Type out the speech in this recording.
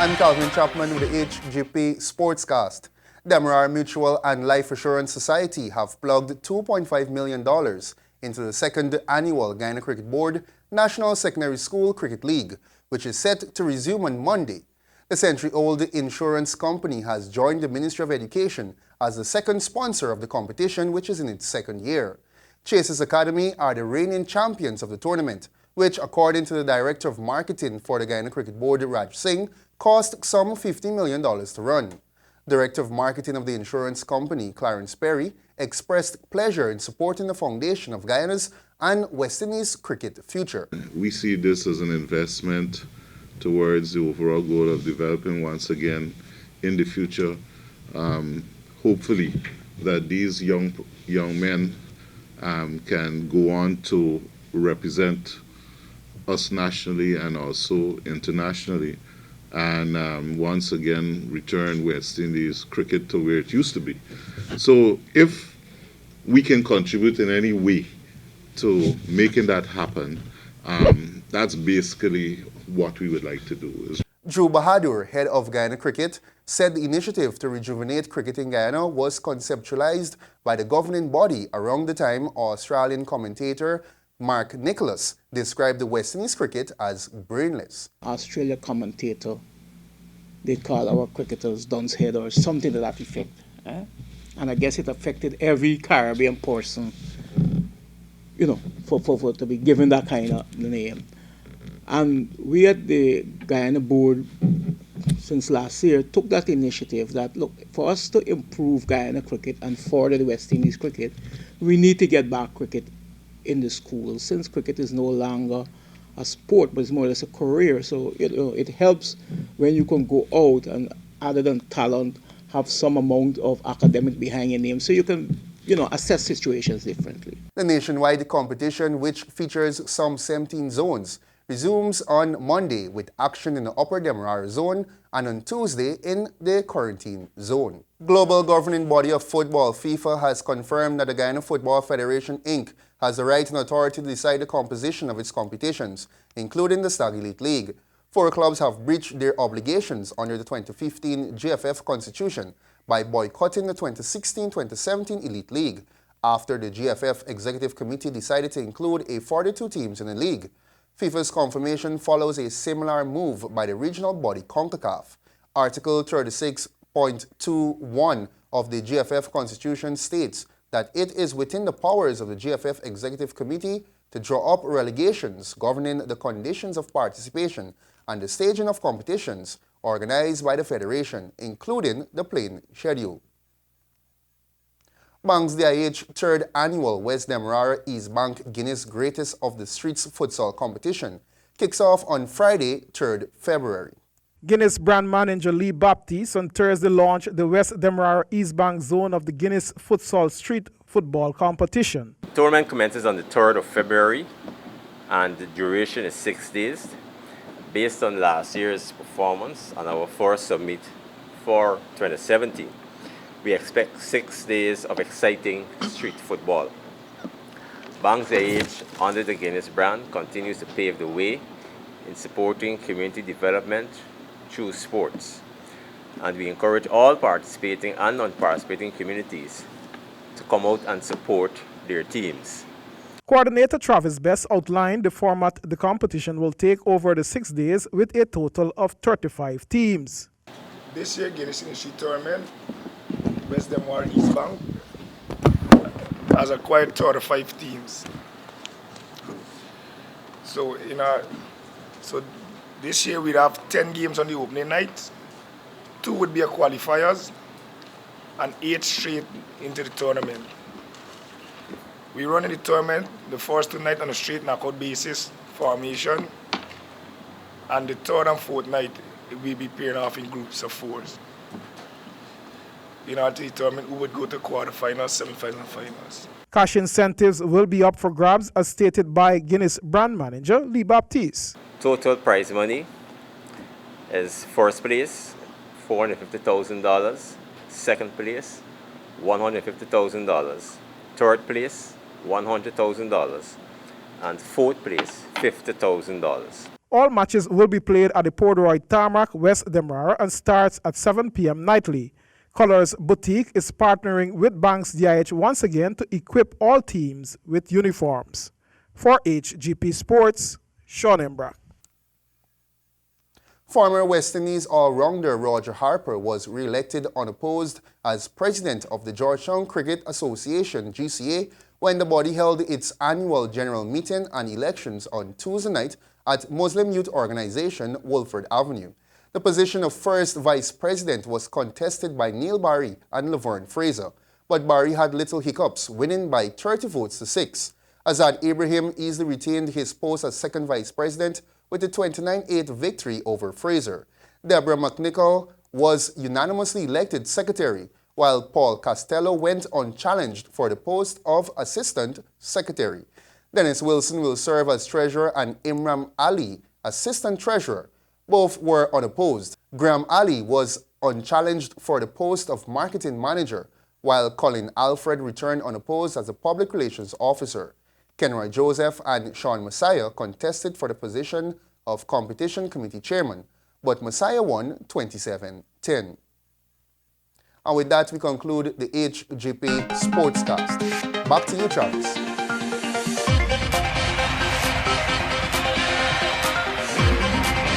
I'm Calvin Chapman with the HGP Sportscast. Demerara Mutual and Life Assurance Society have plugged $2.5 million into the second annual Guyana Cricket Board National Secondary School Cricket League, which is set to resume on Monday. The century-old insurance company has joined the Ministry of Education as the second sponsor of the competition, which is in its second year. Chasers Academy are the reigning champions of the tournament, which, according to the Director of Marketing for the Guyana Cricket Board, Raj Singh, cost some $50 million to run. Director of Marketing of the insurance company, Clarence Perry, expressed pleasure in supporting the foundation of Guyana's and West Indies cricket future. We see this as an investment towards the overall goal of developing once again in the future. Hopefully that these young men can go on to represent us nationally and also internationally, and once again return West Indies cricket to where it used to be. So if we can contribute in any way to making that happen, that's basically what we would like to do. Drew Bahadur, head of Guyana Cricket, said the initiative to rejuvenate cricket in Guyana was conceptualized by the governing body around the time Australian commentator Mark Nicholas described the West Indies cricket as brainless. Australia commentator, they call our cricketers dunce head or something to that effect. And I guess it affected every Caribbean person, for to be given that kind of name. And we at the Guyana board since last year took that initiative that, look, for us to improve Guyana cricket and further the West Indies cricket, we need to get back cricket in the schools, since cricket is no longer a sport, but it's more or less a career. So it helps when you can go out and, other than talent, have some amount of academic behind your name, so you can assess situations differently. The nationwide competition, which features some 17 zones, resumes on Monday with action in the Upper Demerara zone and on Tuesday in the Quarantine zone. Global governing body of football, FIFA, has confirmed that the Guyana Football Federation, Inc. has the right and authority to decide the composition of its competitions, including the Stag Elite League. 4 clubs have breached their obligations under the 2015 GFF Constitution by boycotting the 2016-2017 Elite League after the GFF Executive Committee decided to include 42 teams in the league. FIFA's confirmation follows a similar move by the regional body CONCACAF. Article 36.21 of the GFF Constitution states that it is within the powers of the GFF Executive Committee to draw up regulations governing the conditions of participation and the staging of competitions organized by the Federation, including the playing schedule. Banks DIH third annual West Demerara East Bank Guinness Greatest of the Streets futsal competition kicks off on Friday, 3rd February. Guinness brand manager Lee Baptiste on Thursday launched the West Demerara East Bank zone of the Guinness Futsal Street Football Competition. The tournament commences on the 3rd of February and the duration is 6 days. Based on last year's performance and our first summit for 2017, we expect 6 days of exciting street football. Banks DIH, under the Guinness brand, continues to pave the way in supporting community development through sports. And we encourage all participating and non-participating communities to come out and support their teams. Coordinator Travis Best outlined the format the competition will take over the 6 days with a total of 35 teams. This year, Guinness Industry Tournament, West Demerara East Bank has acquired 35 teams. So this year we'd have 10 games on the opening night, 2 would be a qualifiers, and 8 straight into the tournament. We run in the tournament the first 2 nights on a straight knockout basis formation, and the 3rd and 4th night we'll be pairing off in groups of 4s. In order to determine who would go to quarterfinals, semifinals, and finals. Cash incentives will be up for grabs, as stated by Guinness brand manager Lee Baptiste. Total prize money is first place $450,000, second place $150,000, third place $100,000, and fourth place $50,000. All matches will be played at the Port Royal Tarmac, West Demerara, and starts at 7 p.m. nightly. Colors Boutique is partnering with Banks DIH once again to equip all teams with uniforms. For HGP Sports, Sean Embrock. Former West Indies all-rounder Roger Harper was re-elected unopposed as president of the Georgetown Cricket Association, GCA, when the body held its annual general meeting and elections on Tuesday night at Muslim Youth Organization, Wolford Avenue. The position of first vice president was contested by Neil Barry and Laverne Fraser, but Barry had little hiccups, winning by 30 votes to 6. Azad Ibrahim easily retained his post as second vice president with a 29-8 victory over Fraser. Deborah McNichol was unanimously elected secretary, while Paul Costello went unchallenged for the post of assistant secretary. Dennis Wilson will serve as treasurer and Imran Ali, assistant treasurer. Both were unopposed. Graham Ali was unchallenged for the post of marketing manager, while Colin Alfred returned unopposed as a public relations officer. Kenroy Joseph and Sean Messiah contested for the position of competition committee chairman, but Messiah won 27-10. And with that, we conclude the HGP Sportscast. Back to you, Charles.